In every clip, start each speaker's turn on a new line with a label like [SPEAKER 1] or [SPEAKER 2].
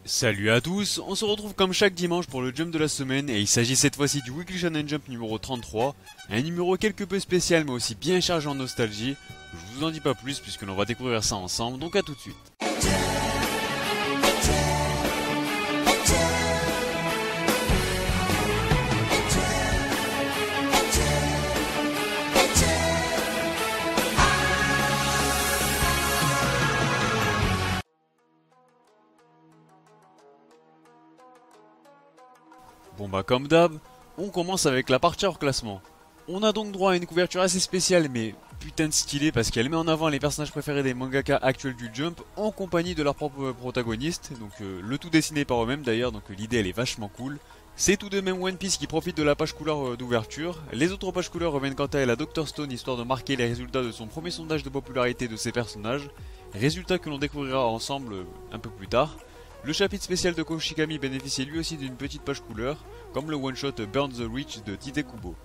[SPEAKER 1] Salut à tous, on se retrouve comme chaque dimanche pour le Jump de la semaine et il s'agit cette fois-ci du Weekly Shonen Jump numéro 33, un numéro quelque peu spécial mais aussi bien chargé en nostalgie. Je vous en dis pas plus puisque l'on va découvrir ça ensemble, donc à tout de suite. Bon bah comme d'hab, on commence avec la partie hors classement. On a donc droit à une couverture assez spéciale mais putain de stylée parce qu'elle met en avant les personnages préférés des mangaka actuels du Jump en compagnie de leurs propres protagonistes, donc le tout dessiné par eux-mêmes d'ailleurs, donc l'idée elle est vachement cool. C'est tout de même One Piece qui profite de la page couleur d'ouverture. Les autres pages couleurs reviennent quant à elles à Dr Stone histoire de marquer les résultats de son premier sondage de popularité de ses personnages, résultats que l'on découvrira ensemble un peu plus tard. Le chapitre spécial de Koshikami bénéficiait lui aussi d'une petite page couleur, comme le one-shot Burn the Reach de Tite Kubo.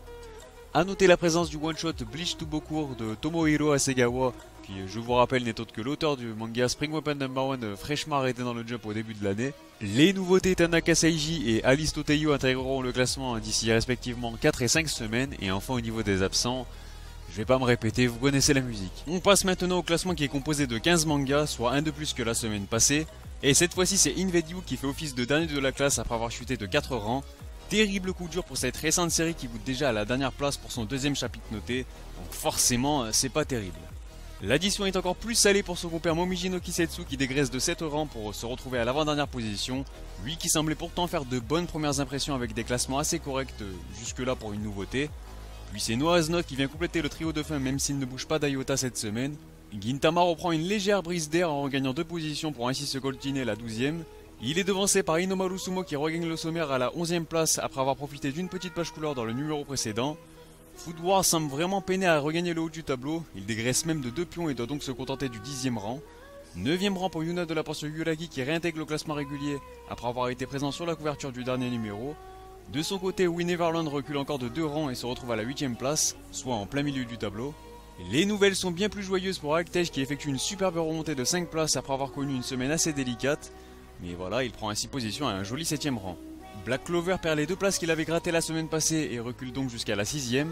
[SPEAKER 1] A noter la présence du one-shot Bleach to Bokur de Tomohiro Hasegawa, qui je vous rappelle n'est autre que l'auteur du manga Spring Weapon No. 1 fraîchement arrêté dans le Jump au début de l'année. Les nouveautés Tanaka Seiji et Alice Toteyu intégreront le classement d'ici respectivement 4 et 5 semaines, et enfin au niveau des absents, je vais pas me répéter, vous connaissez la musique. On passe maintenant au classement qui est composé de 15 mangas, soit un de plus que la semaine passée. Et cette fois-ci c'est Invad You qui fait office de dernier de la classe après avoir chuté de 4 rangs. Terrible coup dur pour cette récente série qui goûte déjà à la dernière place pour son deuxième chapitre noté, donc forcément c'est pas terrible. L'addition est encore plus salée pour son compère Momiji no Kisetsu qui dégraisse de 7 rangs pour se retrouver à l'avant-dernière position, lui qui semblait pourtant faire de bonnes premières impressions avec des classements assez corrects jusque là pour une nouveauté. Puis c'est Noazno qui vient compléter le trio de fin même s'il ne bouge pas d'Iota cette semaine. Gintama reprend une légère brise d'air en regagnant 2 positions pour ainsi se coltiner la 12ème. Il est devancé par Inomaru Sumo qui regagne le sommaire à la 11ème place après avoir profité d'une petite page couleur dans le numéro précédent. Food War semble vraiment peiner à regagner le haut du tableau, il dégraisse même de 2 pions et doit donc se contenter du 10ème rang. 9ème rang pour Yuna de la portion Yuragi qui réintègre le classement régulier après avoir été présent sur la couverture du dernier numéro. De son côté, Win Everland recule encore de 2 rangs et se retrouve à la 8ème place, soit en plein milieu du tableau. Les nouvelles sont bien plus joyeuses pour Actej qui effectue une superbe remontée de 5 places après avoir connu une semaine assez délicate. Mais voilà, il prend ainsi position à un joli 7ème rang. Black Clover perd les 2 places qu'il avait grattées la semaine passée et recule donc jusqu'à la 6ème.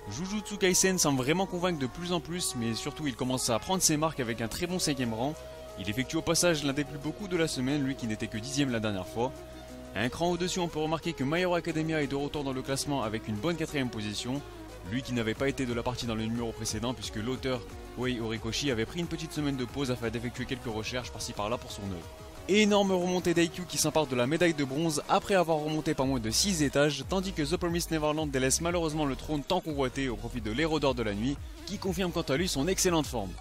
[SPEAKER 1] Jujutsu Kaisen semble vraiment convaincre de plus en plus, mais surtout il commence à prendre ses marques avec un très bon 5ème rang. Il effectue au passage l'un des plus beaux coups de la semaine, lui qui n'était que 10ème la dernière fois. Un cran au-dessus, on peut remarquer que My Hero Academia est de retour dans le classement avec une bonne 4ème position. Lui qui n'avait pas été de la partie dans le numéro précédent puisque l'auteur Wei Horikoshi avait pris une petite semaine de pause afin d'effectuer quelques recherches par-ci par-là pour son œuvre. Énorme remontée d'IQ qui s'empare de la médaille de bronze après avoir remonté pas moins de 6 étages, tandis que The Promised Neverland délaisse malheureusement le trône tant convoité au profit de l'Hérodeur de la nuit, qui confirme quant à lui son excellente forme.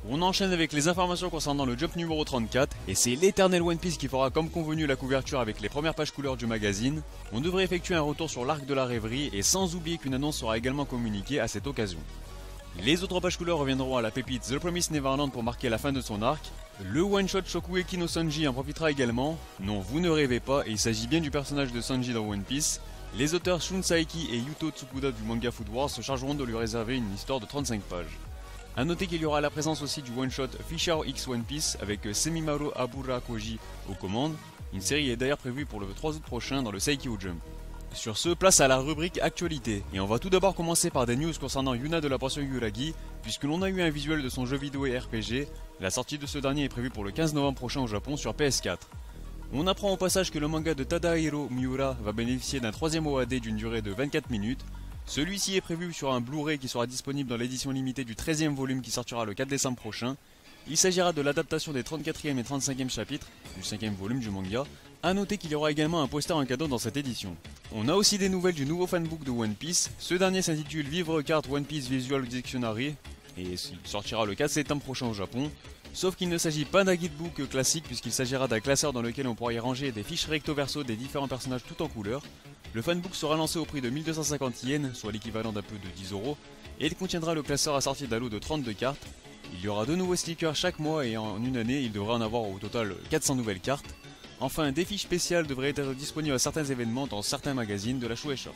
[SPEAKER 1] On enchaîne avec les informations concernant le Jump numéro 34, et c'est l'éternel One Piece qui fera comme convenu la couverture avec les premières pages couleurs du magazine. On devrait effectuer un retour sur l'arc de la rêverie, et sans oublier qu'une annonce sera également communiquée à cette occasion. Les autres pages couleurs reviendront à la pépite The Promised Neverland pour marquer la fin de son arc. Le one-shot Shokugeki no Sanji en profitera également. Non, vous ne rêvez pas, il s'agit bien du personnage de Sanji dans One Piece. Les auteurs Shun Saeki et Yuto Tsukuda du manga Food Wars se chargeront de lui réserver une histoire de 35 pages. A noter qu'il y aura la présence aussi du one-shot Fisher X One Piece avec Semimaru Abura Koji aux commandes. Une série est d'ailleurs prévue pour le 3 août prochain dans le Saikyo Jump. Sur ce, place à la rubrique actualité, et on va tout d'abord commencer par des news concernant Yuna de la portion Yuragi, puisque l'on a eu un visuel de son jeu vidéo et RPG, la sortie de ce dernier est prévue pour le 15 novembre prochain au Japon sur PS4. On apprend au passage que le manga de Tadahiro Miura va bénéficier d'un 3ème OAD d'une durée de 24 minutes, celui-ci est prévu sur un Blu-ray qui sera disponible dans l'édition limitée du 13ème volume qui sortira le 4 décembre prochain. Il s'agira de l'adaptation des 34e et 35e chapitres du 5ème volume du manga. A noter qu'il y aura également un poster en cadeau dans cette édition. On a aussi des nouvelles du nouveau fanbook de One Piece. Ce dernier s'intitule Vivre Carte One Piece Visual Dictionary et il sortira le 4 septembre prochain au Japon. Sauf qu'il ne s'agit pas d'un guidebook classique puisqu'il s'agira d'un classeur dans lequel on pourra y ranger des fiches recto verso des différents personnages tout en couleur. Le fanbook sera lancé au prix de 1250 yens, soit l'équivalent d'un peu de 10 €, et il contiendra le classeur assorti d'un lot de 32 cartes. Il y aura 2 nouveaux stickers chaque mois et en une année il devrait en avoir au total 400 nouvelles cartes. Enfin, des fiches spéciales devraient être disponibles à certains événements dans certains magazines de la Shueisha.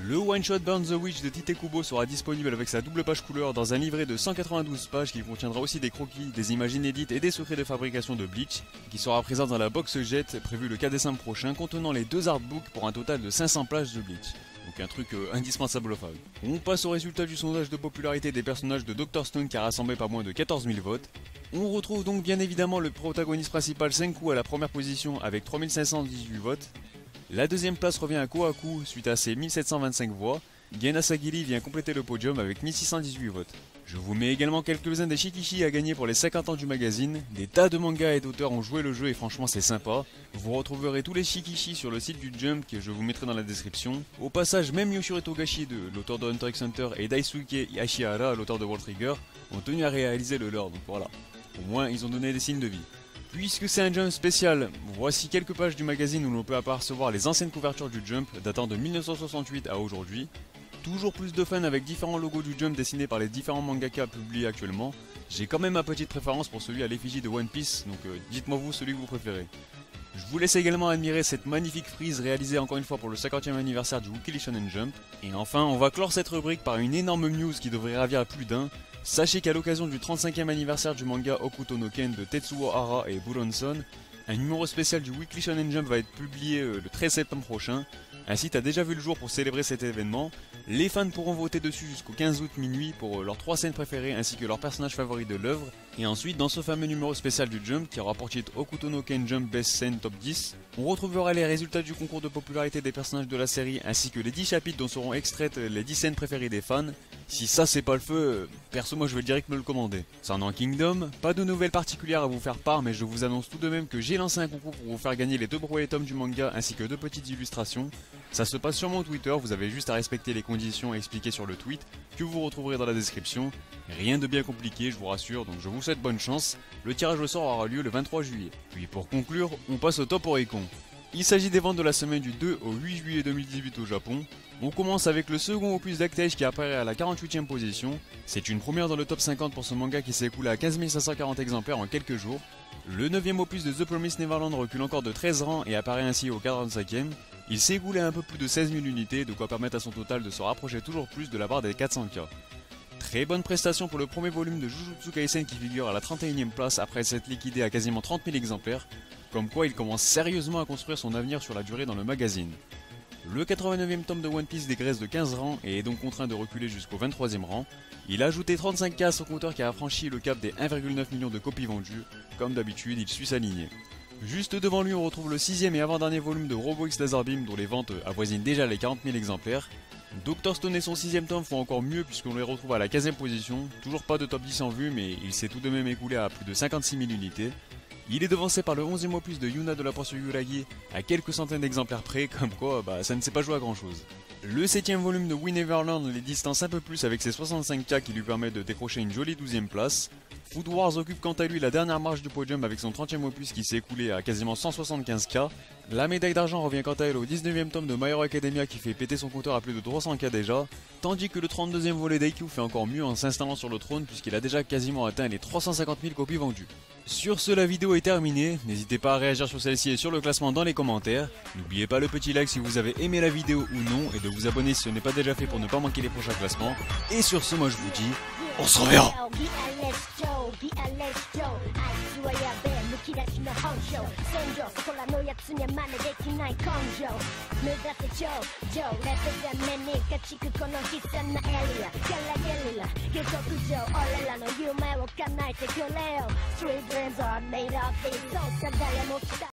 [SPEAKER 1] Le One Shot Burn the Witch de Tite Kubo sera disponible avec sa double page couleur dans un livret de 192 pages qui contiendra aussi des croquis, des images inédites et des secrets de fabrication de Bleach, qui sera présent dans la box Jet prévue le 4 décembre prochain, contenant les 2 artbooks pour un total de 500 pages de Bleach. Donc un truc indispensable aux fans. On passe au résultat du sondage de popularité des personnages de Dr Stone qui a rassemblé pas moins de 14 000 votes. On retrouve donc bien évidemment le protagoniste principal Senku à la première position avec 3518 votes. La deuxième place revient à Kohaku suite à ses 1725 voix. Gen Asagiri vient compléter le podium avec 1618 votes. Je vous mets également quelques-uns des Shikishi à gagner pour les 50 ans du magazine. Des tas de mangas et d'auteurs ont joué le jeu et franchement c'est sympa. Vous retrouverez tous les Shikishi sur le site du Jump que je vous mettrai dans la description. Au passage, même Yoshiro Togashi, l'auteur de Hunter x Hunter, et Daisuke Ashihara, l'auteur de World Trigger, ont tenu à réaliser le lore, donc voilà. Au moins ils ont donné des signes de vie. Puisque c'est un Jump spécial, voici quelques pages du magazine où l'on peut apercevoir les anciennes couvertures du Jump datant de 1968 à aujourd'hui. Toujours plus de fans avec différents logos du Jump dessinés par les différents mangaka publiés actuellement. J'ai quand même ma petite préférence pour celui à l'effigie de One Piece, donc dites-moi vous celui que vous préférez. Je vous laisse également admirer cette magnifique frise réalisée encore une fois pour le 50e anniversaire du Weekly Shonen Jump. Et enfin, on va clore cette rubrique par une énorme news qui devrait ravir plus d'un. Sachez qu'à l'occasion du 35e anniversaire du manga Hokuto no Ken de Tetsuo Hara et Buronson, un numéro spécial du Weekly Shonen Jump va être publié le 13 septembre prochain. Un site a déjà vu le jour pour célébrer cet événement. Les fans pourront voter dessus jusqu'au 15 août minuit pour leurs 3 scènes préférées ainsi que leurs personnages favoris de l'œuvre. Et ensuite, dans ce fameux numéro spécial du Jump qui aura pour titre Hokuto no Ken Jump Best Scene Top 10, on retrouvera les résultats du concours de popularité des personnages de la série ainsi que les 10 chapitres dont seront extraites les 10 scènes préférées des fans. Si ça c'est pas le feu, perso moi je vais direct me le commander. Sans Kingdom, pas de nouvelles particulières à vous faire part mais je vous annonce tout de même que j'ai lancé un concours pour vous faire gagner les 2 premiers tomes du manga ainsi que 2 petites illustrations. Ça se passe sur mon Twitter, vous avez juste à respecter les conditions expliquées sur le tweet que vous retrouverez dans la description. Rien de bien compliqué, je vous rassure, donc je vous souhaite bonne chance. Le tirage au sort aura lieu le 23 juillet. Puis pour conclure, on passe au top Oricon. Il s'agit des ventes de la semaine du 2 au 8 juillet 2018 au Japon. On commence avec le second opus d'Actage qui apparaît à la 48e position. C'est une première dans le top 50 pour ce manga qui s'est écoulé à 15 540 exemplaires en quelques jours. Le 9e opus de The Promised Neverland recule encore de 13 rangs et apparaît ainsi au 45e. Il s'est écoulé à un peu plus de 16 000 unités, de quoi permettre à son total de se rapprocher toujours plus de la barre des 400K. Très bonne prestation pour le premier volume de Jujutsu Kaisen qui figure à la 31e place après s'être liquidé à quasiment 30 000 exemplaires, comme quoi il commence sérieusement à construire son avenir sur la durée dans le magazine. Le 89e tome de One Piece dégraisse de 15 rangs et est donc contraint de reculer jusqu'au 23e rang. Il a ajouté 35K à son compteur qui a franchi le cap des 1,9 million de copies vendues. Comme d'habitude, il suit sa lignée. Juste devant lui, on retrouve le 6e et avant-dernier volume de Robo X Laser Beam dont les ventes avoisinent déjà les 40 000 exemplaires. Dr Stone et son 6e tome font encore mieux puisqu'on les retrouve à la 15e position. Toujours pas de top 10 en vue mais il s'est tout de même écoulé à plus de 56 000 unités. Il est devancé par le 11e opus de Yuna de la Porte sur Yuragi à quelques centaines d'exemplaires près, comme quoi ça ne s'est pas joué à grand chose. Le 7e volume de We Neverland les distance un peu plus avec ses 65K qui lui permet de décrocher une jolie 12e place. Food Wars occupe quant à lui la dernière marche du podium avec son 30e opus qui s'est écoulé à quasiment 175K. La médaille d'argent revient quant à elle au 19e tome de My Hero Academia qui fait péter son compteur à plus de 300K déjà, tandis que le 32e volet d'Aikyuu fait encore mieux en s'installant sur le trône puisqu'il a déjà quasiment atteint les 350 000 copies vendues. Sur ce, la vidéo est terminée, n'hésitez pas à réagir sur celle-ci et sur le classement dans les commentaires. N'oubliez pas le petit like si vous avez aimé la vidéo ou non et de vous abonner si ce n'est pas déjà fait pour ne pas manquer les prochains classements. Et sur ce, moi je vous dis, on se reverra. き出しの本性戦場そこらのやつには真似できない根性目指せ頂上レベルが目に勝ちくこの悲惨なエリアゲラゲリラ下克上俺らの夢を叶えてくれよ Street dreams are made of these そうさ誰も期待